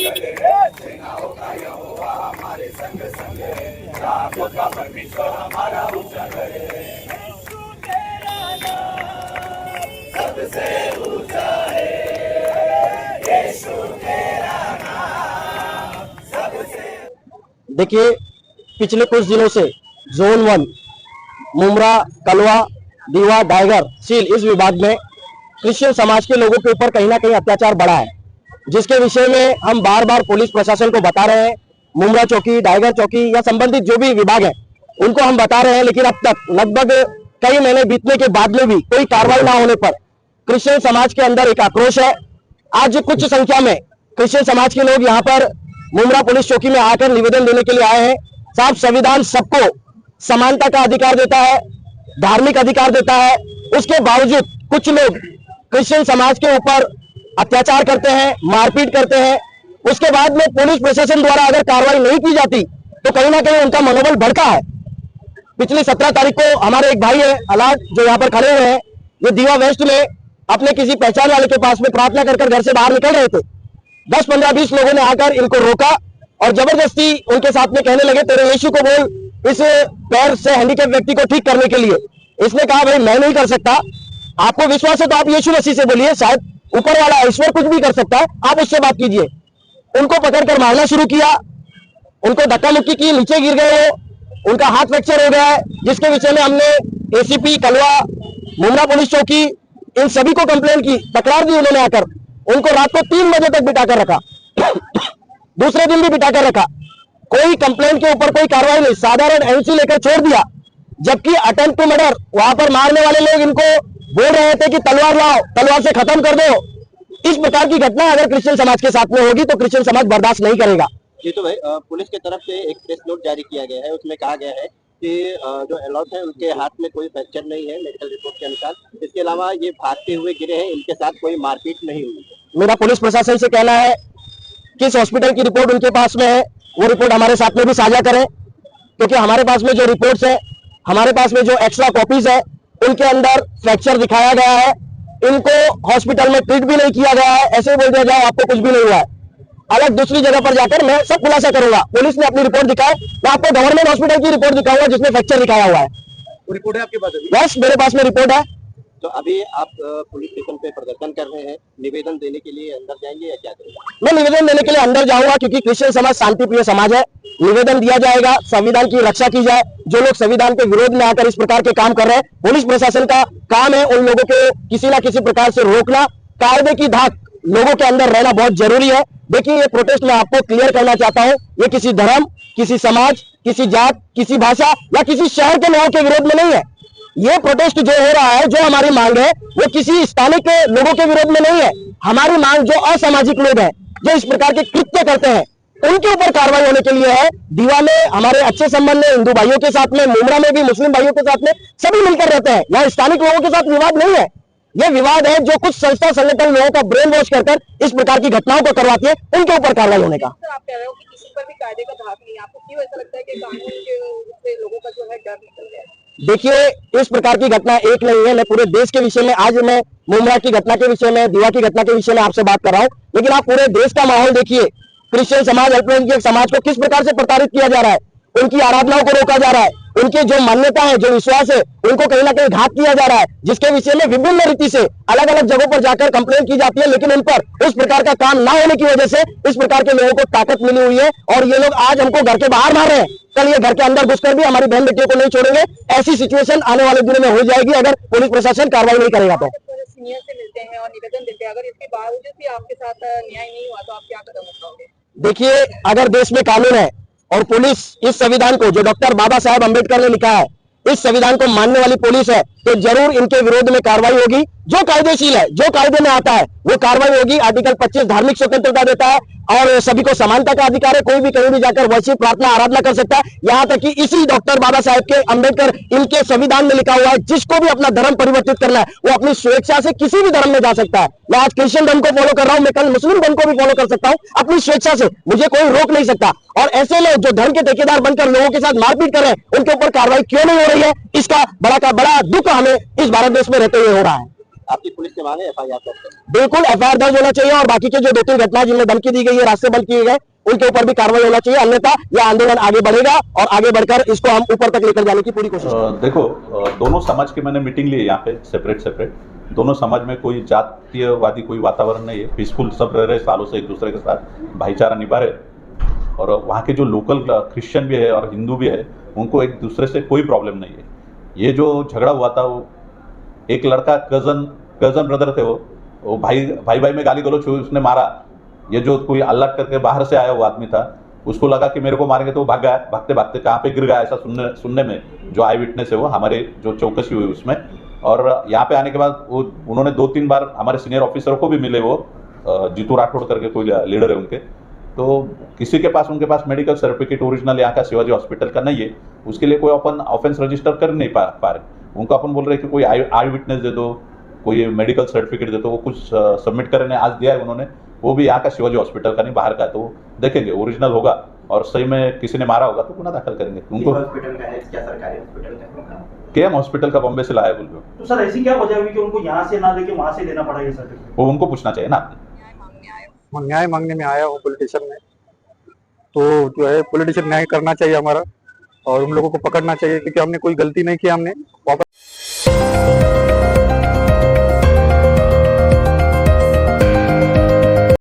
करे, सेनाओं का यहोवा हमारे संग संग है, राहों का परमेश्वर हमारा ऊंचा करे। यीशु तेरा नाम सबसे ऊंचा है, यीशु तेरा नाम सबसे। देखिए, पिछले कुछ दिनों से जोन 1 मुमरा, कलवा, दीवा, डाइगर, सील इस विभाग में क्रिश्चियन समाज के लोगों के ऊपर कहीं ना कहीं अत्याचार बढ़ा है, जिसके विषय में हम बार बार पुलिस प्रशासन को बता रहे हैं। मुमरा चौकी, डाइगर चौकी या संबंधित जो भी विभाग है उनको हम बता रहे हैं, लेकिन अब तक लगभग कई महीने बीतने के बाद में भी कोई कार्रवाई ना होने पर क्रिश्चियन समाज के अंदर एक आक्रोश है। आज कुछ संख्या में क्रिश्चियन समाज के लोग यहाँ पर मुमरा पुलिस चौकी में आकर निवेदन देने के लिए आए हैं। साहब, संविधान सबको समानता का अधिकार देता है, धार्मिक अधिकार देता है, उसके बावजूद कुछ लोग क्रिश्चियन समाज के ऊपर अत्याचार करते हैं, मारपीट करते हैं। उसके बाद में पुलिस प्रशासन द्वारा अगर कार्रवाई नहीं की जाती तो कहीं ना कहीं उनका मनोबल भड़का है। पिछली 17 तारीख को हमारे एक भाई है अलाट, जो यहाँ पर खड़े हुए हैं, ये दीवा वेस्ट में अपने किसी पहचान वाले के पास में प्रार्थना कर घर से बाहर निकल रहे थे। 10, 15, 20 लोगों ने आकर इनको रोका और जबरदस्ती उनके साथ में कहने लगे, तेरे यीशु को बोल इस पैर से हैंडीकैप व्यक्ति को ठीक करने के लिए। इसने कहा, भाई मैं नहीं कर सकता, आपको विश्वास है तो आप यीशु मसीह से बोलिए, शायद ऊपर वाला ईश्वर कुछ भी कर सकता है, आप उससे बात कीजिए। उनको पकड़कर मारना शुरू किया, उनको धक्का मुक्की की, नीचे गिर गए वो, उनका हाथ फ्रैक्चर हो गया है, जिसके विषय में हमने एसीपी कलवा, मुमरा पुलिस चौकी इन सभी को कंप्लेंट की, तकरार दी उन्होंने आकर। उनको रात को 3 बजे तक बिठाकर रखा, दूसरे दिन भी बिठाकर रखा, कोई कंप्लेंट के ऊपर कोई कार्रवाई नहीं, साधारण एनसी लेकर छोड़ दिया। जबकि अटेम्प्ट टू मर्डर, वहां पर मारने वाले लोग इनको बोल रहे थे कि तलवार लाओ, तलवार से खत्म कर दो। इस प्रकार की घटना अगर क्रिश्चियन समाज के साथ में होगी तो क्रिश्चियन समाज बर्दाश्त नहीं करेगा। जी तो भाई, पुलिस की तरफ से एक प्रेस नोट जारी किया गया है, उसमें कहा गया है कि जो अलॉट है उनके हाथ में कोई फ्रैक्चर नहीं है मेडिकल रिपोर्ट के अनुसार। इसके अलावा ये भागते हुए गिरे हैं, इनके साथ कोई मारपीट नहीं हुई। मेरा पुलिस प्रशासन से कहना है, किस हॉस्पिटल की रिपोर्ट उनके पास में है वो रिपोर्ट हमारे साथ में भी साझा करें, क्योंकि हमारे पास में जो रिपोर्ट्स है, हमारे पास में जो एक्स्ट्रा कॉपीज है, उनके अंदर फ्रैक्चर दिखाया गया है। इनको हॉस्पिटल में ट्रीट भी नहीं किया गया है, ऐसे बोल दिया जाए आपको कुछ भी नहीं हुआ है। अलग दूसरी जगह पर जाकर मैं सब खुलासा करूंगा। पुलिस ने अपनी रिपोर्ट दिखाए, मैं आपको गवर्नमेंट हॉस्पिटल की रिपोर्ट दिखाऊंगा जिसमें फ्रैक्चर दिखाया हुआ है। रिपोर्ट है आपके पास? बस मेरे पास में रिपोर्ट है। तो अभी आप पुलिस स्टेशन पे प्रदर्शन कर रहे हैं, निवेदन देने के लिए अंदर जाएंगे या क्या करेंगे? मैं निवेदन देने के लिए अंदर जाऊंगा, क्योंकि क्रिश्चियन समाज शांतिप्रिय समाज है। निवेदन दिया जाएगा, संविधान की रक्षा की जाए। जो लोग संविधान के विरोध में आकर इस प्रकार के काम कर रहे हैं, पुलिस प्रशासन का काम है उन लोगों को किसी ना किसी प्रकार से रोकना। कायदे की धाक लोगों के अंदर रहना बहुत जरूरी है। देखिए, ये प्रोटेस्ट मैं आपको क्लियर करना चाहता हूं, ये किसी धर्म, किसी समाज, किसी जात, किसी भाषा या किसी शहर के लोगों के विरोध में नहीं है। ये प्रोटेस्ट जो हो रहा है, जो हमारी मांग है, वो किसी स्थानिक लोगों के विरोध में नहीं है। हमारी मांग जो असामाजिक लोग हैं, जो इस प्रकार के कृत्य करते हैं, उनके ऊपर कार्रवाई होने के लिए है। दीवा में हमारे अच्छे संबंध है हिंदू भाइयों के साथ में, मुमरा में भी मुस्लिम भाइयों के साथ में, सभी मिलकर रहते हैं। यहाँ स्थानिक लोगों के साथ विवाद नहीं है। ये विवाद है जो कुछ संस्था संगठन लोगों का ब्रेन वॉश कर इस प्रकार की घटनाओं को करवाती है, उनके ऊपर कार्रवाई होने का। आप कह रहे हो कि किसी पर भी कायदे का धाक नहीं है, आपको क्यों ऐसा लगता है कि कानून के लोगों का जो है डर निकल गया है? देखिए, इस प्रकार की घटना एक नहीं है। मैं पूरे देश के विषय में, आज मैं मुमरा की घटना के विषय में, दीवा की घटना के विषय में आपसे बात कर रहा हूं, लेकिन आप पूरे देश का माहौल देखिए। क्रिश्चियन समाज, अल्पसंख्यक समाज को किस प्रकार से प्रताड़ित किया जा रहा है, उनकी आराधनाओं को रोका जा रहा है, उनके जो मान्यता है, जो विश्वास है, उनको कहीं ना कहीं घात किया जा रहा है, जिसके विषय में विभिन्न रीति से अलग अलग जगहों पर जाकर कंप्लेंट की जाती है, लेकिन उन पर उस प्रकार का काम ना होने की वजह से इस प्रकार के लोगों को ताकत मिली हुई है। और ये लोग आज हमको घर के बाहर मार रहे हैं, कल ये घर के अंदर घुसकर भी हमारी बहन बेटियों को नहीं छोड़ेंगे। ऐसी सिचुएशन आने वाले दिनों में हो जाएगी अगर पुलिस प्रशासन कार्रवाई नहीं करेगा तो। सीनियर से मिलते हैं और निवेदन देते हैं, अगर इसके बावजूद भी आपके साथ न्याय नहीं हुआ तो आप क्या कदम उठाओगे? देखिए, अगर देश में कानून है और पुलिस इस संविधान को, जो डॉक्टर बाबा साहेब अम्बेडकर ने लिखा है, इस संविधान को मानने वाली पुलिस है, तो जरूर इनके विरोध में कार्रवाई होगी। जो कायदेशील है, जो कायदे में आता है, वो कार्रवाई होगी। आर्टिकल 25 धार्मिक स्वतंत्रता देता है और सभी को समानता का अधिकार है। कोई भी कहीं भी जाकर वर्षिप, प्रार्थना, आराधना कर सकता है। यहाँ तक कि इसी डॉक्टर बाबा साहेब के अम्बेडकर इनके संविधान में लिखा हुआ है, जिसको भी अपना धर्म परिवर्तित करना है वो अपनी स्वेच्छा से किसी भी धर्म में जा सकता है। मैं आज क्रिश्चियन धर्म को फॉलो कर रहा हूँ, मैं कल मुस्लिम धर्म को भी फॉलो कर सकता हूँ अपनी स्वेच्छा से, मुझे कोई रोक नहीं सकता। और ऐसे लोग जो धर्म के ठेकेदार बनकर लोगों के साथ मारपीट कर रहे हैं, उनके ऊपर कार्रवाई क्यों नहीं हो रही है, इसका बड़ा का बड़ा दुख हमें इस भारत देश में रहते हुए हो रहा है। आपकी पुलिस से मांगे FIR करते हैं। बिल्कुल FIR दर्ज होना चाहिए और बाकी के जो 2-3 घटनाएं जिनमें धमकी दी गई है, रास्ते बंद किए गए, उनके ऊपर भी कार्रवाई होना चाहिए, अन्यथा यह आंदोलन आगे बढ़ेगा और आगे बढ़कर इसको हम ऊपर तक लेकर जाने की पूरी कोशिश करेंगे। देखो, दोनों समाज की मैंने मीटिंग ली है यहाँ पे सेपरेट। दोनों समाज में कोई जातीयवादी कोई वातावरण नहीं है, पीसफुल सब रह रहे सालों से एक दूसरे के साथ भाईचारा निभा रहे। और वहाँ के जो लोकल क्रिश्चियन भी है और हिंदू भी है, उनको एक दूसरे से कोई प्रॉब्लम नहीं है। ये जो झगड़ा हुआ था, वो एक लड़का कजन ब्रदर थे, वो भाई में गाली गलौज हुई, उसने मारा। ये जो कोई अल्लाह करके बाहर से आया हुआ आदमी था, उसको लगा कि मेरे को मारेंगे, तो वो भाग गया, भागते भागते कहाँ पे गिर गया, ऐसा सुनने में जो आई विटनेस है वो हमारे जो चौकसी हुई उसमें। और यहाँ पे आने के बाद वो उन्होंने 2-3 बार हमारे सीनियर ऑफिसरों को भी मिले, वो जीतू राठौड़ करके कोई लीडर है उनके, तो किसी के पास उनके पास मेडिकल सर्टिफिकेट ओरिजिनल यहाँ का शिवाजी हॉस्पिटल का नहीं है, उसके लिए कोई अपन ऑफेंस रजिस्टर कर नहीं पा रहे। उनको अपन बोल रहे कि कोई आई विटनेस दे दो, कोई मेडिकल सर्टिफिकेट दे दो। वो कुछ सबमिट करने आज दिया है उन्होंने, वो भी यहाँ का शिवाजी हॉस्पिटल का नहीं, बाहर का है, तो देखेंगे ओरिजिनल होगा और सही में किसी ने मारा होगा तो गुना दाखिल करेंगे। उनको हॉस्पिटल का है, क्या सरकारी हॉस्पिटल का? KM हॉस्पिटल का बॉम्बे से लाया बोल रहे हो, तो सर ऐसी क्या वजह हुई कि उनको यहाँ से ना लेके वहाँ से लेना पड़ा ये सर्टिफिकेट? वो उनको पूछना चाहिए ना। न्याय मांगने में आया हूँ पॉलिटिशियन में, तो जो है पॉलिटिशियन न्याय करना चाहिए हमारा और उन लोगों को पकड़ना चाहिए, क्योंकि हमने कोई गलती नहीं की। हमने वापस